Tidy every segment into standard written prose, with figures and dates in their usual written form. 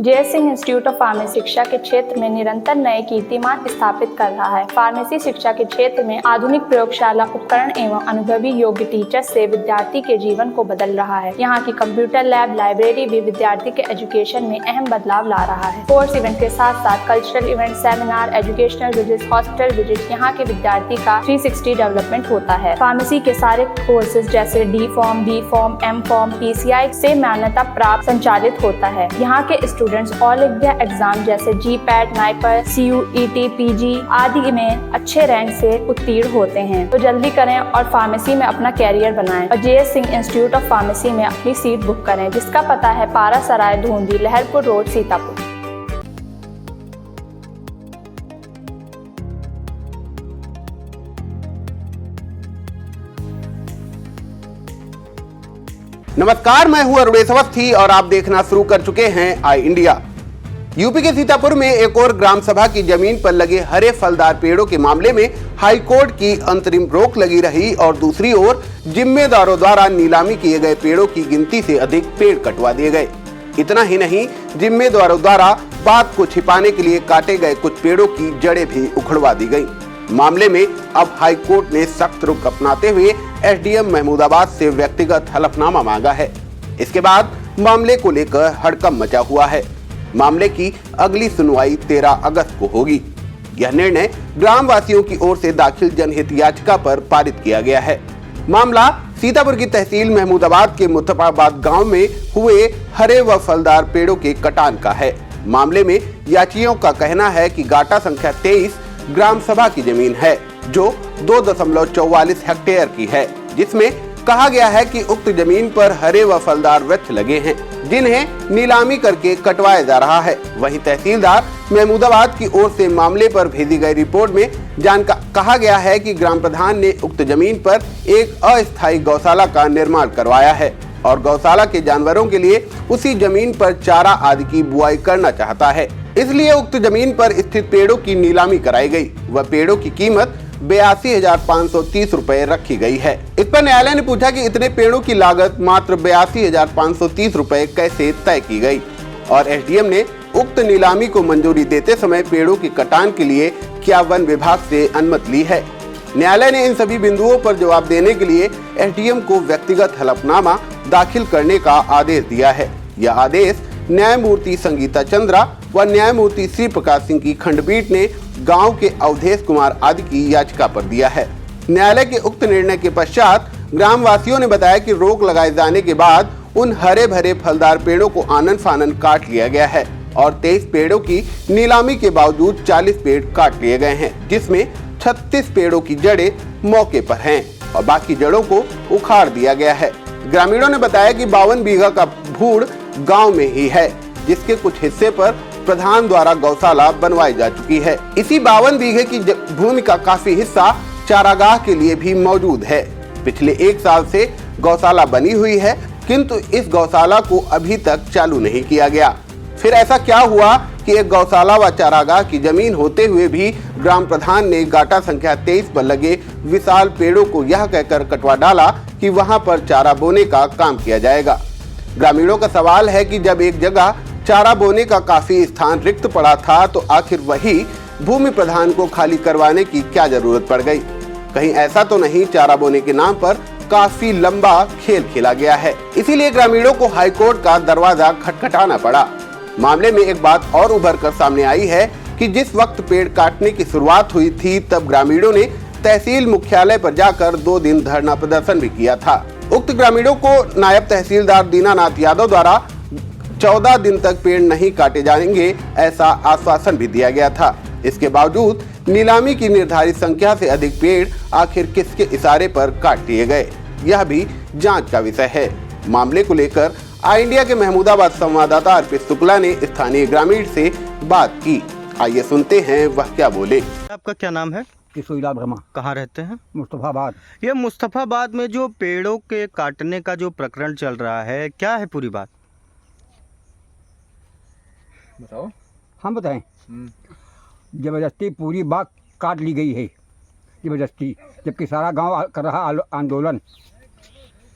JS. Singh institute of pharmacy शिक्षा के क्षेत्र में निरंतर नए कीर्तिमान स्थापित कर रहा है। फार्मेसी शिक्षा के क्षेत्र में आधुनिक प्रयोगशाला उपकरण एवं अनुभवी योग्य टीचर से विद्यार्थी के जीवन को बदल रहा है। यहाँ की कंप्यूटर लैब लाइब्रेरी भी विद्यार्थी के एजुकेशन में अहम बदलाव ला रहा है। कोर्स इवेंट के साथ साथ cultural event, seminar, educational visit, hospital visit, यहाँ के विद्यार्थी का 360 डेवलपमेंट होता है। फार्मेसी के सारे कोर्सेज जैसे D pharm, B pharm, M pharm, PCI से मान्यता प्राप्त संचालित होता है। यहाँ के स्टूडेंट्स ऑल इंडिया एग्जाम जैसे GPAT, NIPER, CUET, PG आदि में अच्छे रैंक से उत्तीर्ण होते हैं। तो जल्दी करें और फार्मेसी में अपना कैरियर बनाएं और JS. Singh institute of pharmacy में अपनी सीट बुक करें, जिसका पता है पारा सराय, धूंधी, लहरपुर रोड, सीतापुर। नमस्कार, मैं हूं अरुणेश अवस्थी और आप देखना शुरू कर चुके हैं आई इंडिया। यूपी के सीतापुर में एक और ग्राम सभा की जमीन पर लगे हरे फलदार पेड़ों के मामले में हाई कोर्ट की अंतरिम रोक लगी रही और दूसरी ओर जिम्मेदारों द्वारा नीलामी किए गए पेड़ों की गिनती से अधिक पेड़ कटवा दिए गए। इतना ही नहीं, जिम्मेदारों द्वारा बात को छिपाने के लिए काटे गए कुछ पेड़ों की जड़ें भी उखड़वा दी गई। मामले में अब हाई कोर्ट ने सख्त रुख अपनाते हुए SDM महमूदाबाद से व्यक्तिगत हलफनामा मांगा है। इसके बाद मामले को लेकर हड़कंप मचा हुआ है। मामले की अगली सुनवाई 13 अगस्त को होगी। यह निर्णय ग्राम वासियों की ओर से दाखिल जनहित याचिका पर पारित किया गया है। मामला सीतापुर की तहसील महमूदाबाद के मुस्तफाबाद गांव में हुए हरे व फलदार पेड़ों के कटान का है। मामले में याचियों का कहना है कि गाटा संख्या 23 ग्राम सभा की जमीन है जो 2.44 हेक्टेयर की है, जिसमें कहा गया है कि उक्त जमीन पर हरे व फलदार वृक्ष लगे हैं जिन्हें नीलामी करके कटवाया जा रहा है। वहीं तहसीलदार महमूदाबाद की ओर से मामले पर भेजी गई रिपोर्ट में कहा गया है कि ग्राम प्रधान ने उक्त जमीन पर एक अस्थायी गौशाला का निर्माण करवाया है और गौशाला के जानवरों के लिए उसी जमीन पर चारा आदि की बुआई करना चाहता है, इसलिए उक्त जमीन पर स्थित पेड़ों की नीलामी कराई गई। वह पेड़ों की कीमत 82,530 रुपए रखी गई है। इस पर न्यायालय ने पूछा कि इतने पेड़ों की लागत मात्र 82,530 रुपए कैसे तय की गई और SDM ने उक्त नीलामी को मंजूरी देते समय पेड़ों की कटान के लिए क्या वन विभाग से अनुमति ली है। न्यायालय ने इन सभी बिंदुओं पर जवाब देने के लिए SDM को व्यक्तिगत हलफनामा दाखिल करने का आदेश दिया है। यह आदेश न्यायमूर्ति संगीता चंद्रा व न्यायमूर्ति श्री प्रकाश सिंह की खंडपीठ ने गांव के अवधेश कुमार आदि की याचिका पर दिया है। न्यायालय के उक्त निर्णय के पश्चात ग्राम वासियों ने बताया कि रोक लगाए जाने के बाद उन हरे भरे फलदार पेड़ों को आनन फानन काट लिया गया है और 23 पेड़ों की नीलामी के बावजूद 40 पेड़ काट लिए गए हैं, जिसमें 36 पेड़ों की जड़ें मौके पर हैं और बाकी जड़ों को उखाड़ दिया गया है। ग्रामीणों ने बताया कि 52 बीघा का भूड़ गांव में ही है, जिसके कुछ हिस्से पर प्रधान द्वारा गौशाला बनवाई जा चुकी है। इसी 52 बीघे की भूमि का काफी हिस्सा चारागाह के लिए भी मौजूद है। पिछले 1 साल से गौशाला बनी हुई है, किंतु इस गौशाला को अभी तक चालू नहीं किया गया। फिर ऐसा क्या हुआ कि एक गौशाला व चारागाह की जमीन होते हुए भी ग्राम प्रधान ने गाटा संख्या 23 पर लगे विशाल पेड़ों को यह कहकर कटवा डाला कि वहां पर चारा बोने का काम किया जाएगा। ग्रामीणों का सवाल है कि जब एक जगह चारा बोने का काफी स्थान रिक्त पड़ा था तो आखिर वही भूमि प्रधान को खाली करवाने की क्या जरूरत पड़ गई। कहीं ऐसा तो नहीं चारा बोने के नाम पर काफी लंबा खेल खेला गया है। इसीलिए ग्रामीणों को हाईकोर्ट का दरवाजा खटखटाना पड़ा। मामले में एक बात और उभर कर सामने आई है कि जिस वक्त पेड़ काटने की शुरुआत हुई थी तब ग्रामीणों ने तहसील मुख्यालय पर जाकर 2 दिन धरना प्रदर्शन भी किया था। उक्त ग्रामीणों को नायब तहसीलदार दीनानाथ यादव द्वारा 14 दिन तक पेड़ नहीं काटे जाएंगे ऐसा आश्वासन भी दिया गया था। इसके बावजूद नीलामी की निर्धारित संख्या से अधिक पेड़ आखिर किसके इशारे पर काट दिए गए, यह भी जांच का विषय है। मामले को लेकर आई इंडिया के महमूदाबाद संवाददाता अर्पित शुक्ला ने स्थानीय ग्रामीण से बात की। आइए सुनते हैं वह क्या बोले। आपका क्या नाम है? किशोरीलाल वर्मा। कहाँ रहते हैं? मुस्तफाबाद। ये मुस्तफाबाद में जो पेड़ों के काटने का जो प्रकरण चल रहा है, क्या है पूरी बात? बताओ। हम बताएं। जबरदस्ती पूरी बात काट ली गई है, जबरदस्ती, जबकि सारा गांव कर रहा आंदोलन।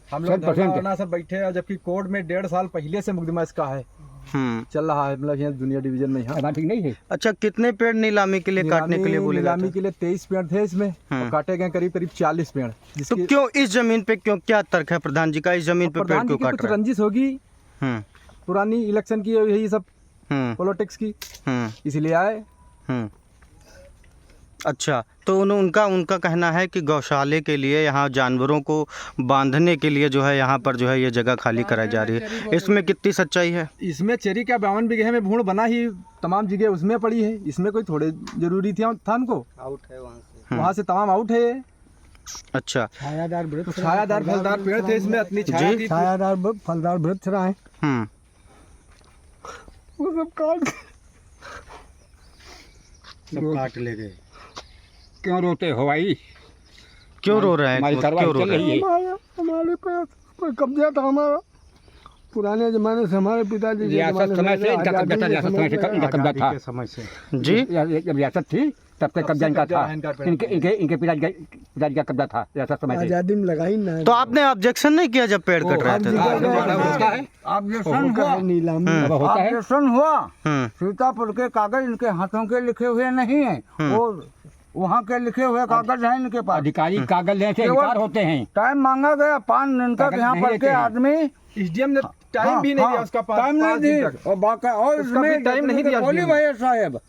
हम लोग धरना सब बैठे हैं, जबकि कोर्ट में 1.5 साल पहले से मुकदमा इसका है। चल रहा है, मतलब यहाँ दुनिया डिवीजन में यहाँ। बात ठीक नहीं है। अच्छा, कितने पेड़ नीलामी के लिए काटने के लिए बोले नीलामी जाते के लिए 23 पेड़ थे इसमें, और काटे गए करीब करीब 40 पेड़। तो क्यों इस जमीन पे, क्यों, क्या तर्क है प्रधान जी का, इस जमीन पे पेड़ प्रधान जी क्यों की काट कुछ रहे हैं? रंजिश होगी पुरानी इलेक्शन की, यही सब पॉलिटिक्स की, इसलिए आए। अच्छा, तो उनका कहना है कि गौशाले के लिए, यहाँ जानवरों को बांधने के लिए जो है यहाँ पर जो है ये जगह खाली कराई जा रही है, इसमें कितनी सच्चाई है? इसमें चेरी का 52 बीघे में भूण बना ही तमाम जगह उसमें पड़ी है, इसमें कोई थोड़े जरूरी था हमको, आउट है वहाँ से तमाम आउट है ये। अच्छा, छायादार फलदार पेड़ थे इसमें, अपनी छाया थी, छायादार फलदार वृक्ष रहे, वो सब काट ले गए। क्यों रोते हो भाई? क्यों रो रहे हैं? हमारी कार्रवाई क्यों रो चल रहे रही हैं? है। हमारे पास कोई कब्जा था हमारा, पुराने जमाने से हमारे पिताजी के रियासत जमाने समय से इनका कब्जा था, आजादी के रियासत समय से इनका कब्जा था। समय से जी, जब रियासत थी तब से कब्जा इनका था, इनके पिताजी का कब्जा था रियासत समय से। आजादी में लगाई ना। तो आपने ऑब्जेक्शन नहीं किया जब पेड़ कट रहे थे? ऑब्जेक्शन हुआ, सीतापुर के कागज इनके हाथों के लिखे हुए नहीं है, और वहाँ के लिखे हुए कागज हैं इनके पास। अधिकारी कागज लेने से इनकार होते हैं। टाइम मांगा गया 5 दिन तक, यहाँ पर के आदमी एसडीएम ने टाइम भी नहीं दिया उसका, टाइम नहीं दी, और बाकी और इसमें टाइम नहीं दिया। बोली भैया साहब,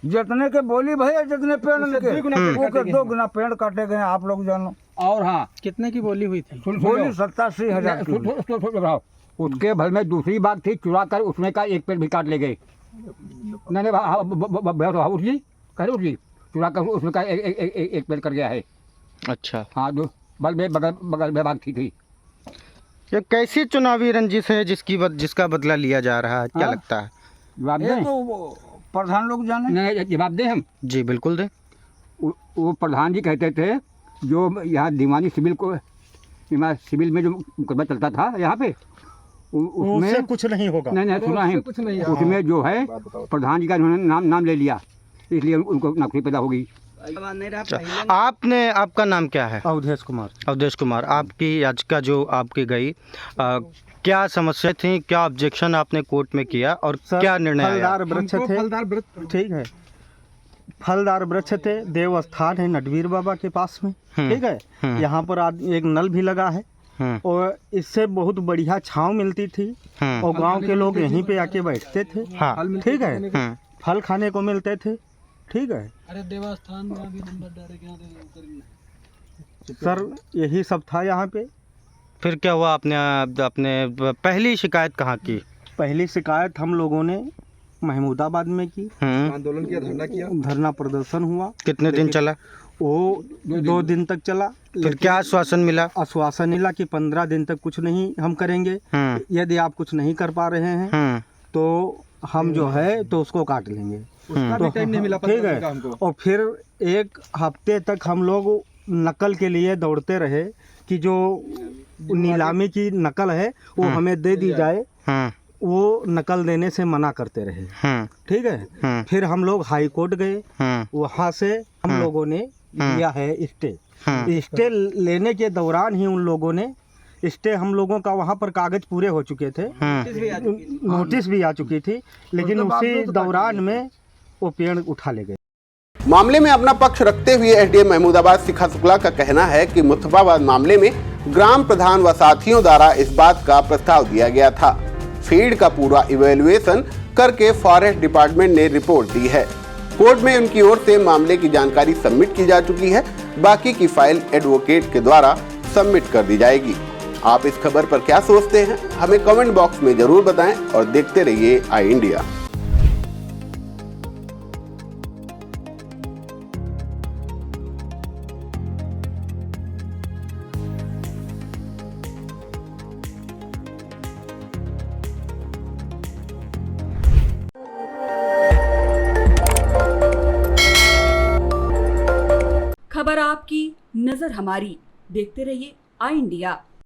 जितने के बोली भैया, जितने पेड़ के 2 गुना पेड़ काटे गए, आप लोग जानो। और हाँ, कितने की बोली हुई थी? बोली 87,000। उसके भर में दूसरी बात थी, चुरा कर उसमें का एक पेड़ भी काट ले गए। नहीं उठी कह उठी, चुरा कर उसमें का एक पेड़ कर गया है। अच्छा, हाँ, बगल में बात थी। ये कैसी चुनावी रंजिश है जिसका बदला लिया जा रहा है, क्या लगता है? जवाब दें? तो प्रधान लोग जाने। नहीं, जवाब दें हम? जी बिल्कुल दें। वो प्रधान जी कहते थे, जो यहाँ दीवानी सिविल में जो मुकदमा चलता था यहाँ पे, उसमें कुछ नहीं होगा। नहीं सुना है, उसमें जो है प्रधान जी का उन्होंने नाम ले लिया, इसलिए उनको नौकरी पैदा होगी। आपका नाम क्या है? अवधेश कुमार। अवधेश कुमार, आपकी याचिका जो आपकी गई, क्या समस्या थी, क्या ऑब्जेक्शन आपने कोर्ट में किया और क्या निर्णय आया? फलदार वृक्ष थे, ठीक है, फलदार वृक्ष थे, देव स्थान है नटवीर बाबा के पास में, ठीक है। यहाँ पर एक नल भी लगा है, और इससे बहुत बढ़िया छांव मिलती थी, और गांव के लोग यहीं पे आके बैठते थे, ठीक है, फल खाने को मिलते थे, ठीक है। अरे देवस्थान में अभी नंबर डायरेक्ट सर, यही सब था यहाँ पे। फिर क्या हुआ? आपने पहली शिकायत कहाँ की? पहली शिकायत हम लोगों ने महमूदाबाद में की, आंदोलन किया, धरना किया, धरना प्रदर्शन हुआ। कितने दिन चला? वो 2 दिन तक चला। फिर क्या आश्वासन मिला? आश्वासन मिला कि 15 दिन तक कुछ नहीं हम करेंगे, यदि आप कुछ नहीं कर पा रहे हैं तो हम जो है तो उसको काट लेंगे। उसका भी टाइम नहीं मिला, ठीक है। और फिर 1 हफ्ते तक हम लोग नकल के लिए दौड़ते रहे कि जो नीलामी की नकल है वो हमें दे दी जाए, वो नकल देने से मना करते रहे, ठीक है। फिर हम लोग हाई कोर्ट गए, वहाँ से हम लोगों ने लिया है स्टे। स्टे लेने के दौरान ही उन लोगों ने स्टे, हम लोगों का वहाँ पर कागज पूरे हो चुके थे, नोटिस भी आ चुकी थी, लेकिन उसी दौरान में वो पेड़ उठा ले गए। मामले में अपना पक्ष रखते हुए एसडीएम महमूदाबाद शिखा शुक्ला का कहना है कि मुस्तफाबाद मामले में ग्राम प्रधान व साथियों द्वारा इस बात का प्रस्ताव दिया गया था। फील्ड का पूरा इवैल्यूएशन करके फॉरेस्ट डिपार्टमेंट ने रिपोर्ट दी है। कोर्ट में उनकी ओर से मामले की जानकारी सबमिट की जा चुकी है, बाकी की फाइल एडवोकेट के द्वारा सबमिट कर दी जाएगी। आप इस खबर पर क्या सोचते हैं, हमें कमेंट बॉक्स में जरूर बताएं और देखते रहिए आई इंडिया। खबर आपकी, नजर हमारी। देखते रहिए आई इंडिया।